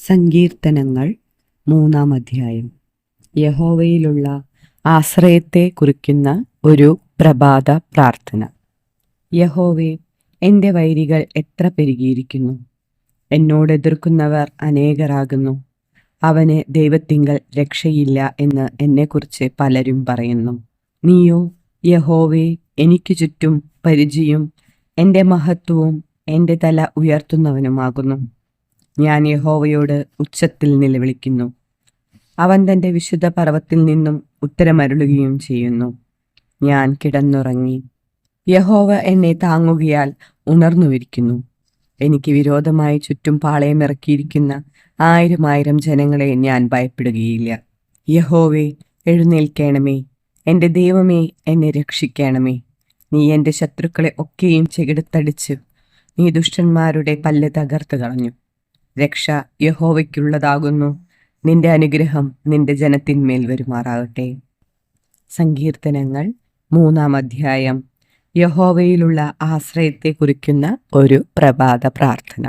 സങ്കീർത്തനങ്ങൾ 3-ാം. യഹോവയിലുള്ള ആശ്രയത്തെ കുറിക്കുന്ന ഒരു പ്രഭാത പ്രാർത്ഥന. യഹോവേ, എൻ്റെ വൈരികൾ എത്ര പെരുകിയിരിക്കുന്നു! എന്നോട് എതിർക്കുന്നവർ അനേകരാകുന്നു. അവന് ദൈവത്തിങ്കൽ രക്ഷയില്ല എന്ന് എന്നെക്കുറിച്ച് പലരും പറയുന്നു. നീയോ, യഹോവേ, എനിക്ക് ചുറ്റും പരിചയും എൻ്റെ മഹത്വവും എൻ്റെ തല ഉയർത്തുന്നവനുമാകുന്നു. ഞാൻ യഹോവയോട് ഉച്ചത്തിൽ നിലവിളിക്കുന്നു. അവൻ തൻ്റെ വിശുദ്ധ പർവ്വത്തിൽ നിന്നും ഉത്തരമരുളുകയും ചെയ്യുന്നു. ഞാൻ കിടന്നുറങ്ങി. യഹോവ എന്നെ താങ്ങുകയാൽ ഉണർന്നുവിരിക്കുന്നു. എനിക്ക് വിരോധമായി ചുറ്റും പാളയമിറക്കിയിരിക്കുന്ന 1000 ജനങ്ങളെ ഞാൻ ഭയപ്പെടുകയില്ല. യഹോവേ, എഴുന്നേൽക്കണമേ. എൻ്റെ ദൈവമേ, എന്നെ രക്ഷിക്കണമേ. നീ എൻ്റെ ശത്രുക്കളെ ഒക്കെയും ചെകിടത്തടിച്ചു. നീ ദുഷ്ടന്മാരുടെ പല്ല് തകർത്ത് കളഞ്ഞു. രക്ഷ യഹോവയ്ക്കുള്ളതാകുന്നു. നിന്റെ അനുഗ്രഹം നിന്റെ ജനത്തിന്മേൽ വരുമാറാകട്ടെ. സങ്കീർത്തനങ്ങൾ 3-ാം. യഹോവയിലുള്ള ആശ്രയത്തെ കുറിക്കുന്ന ഒരു പ്രഭാത പ്രാർത്ഥന.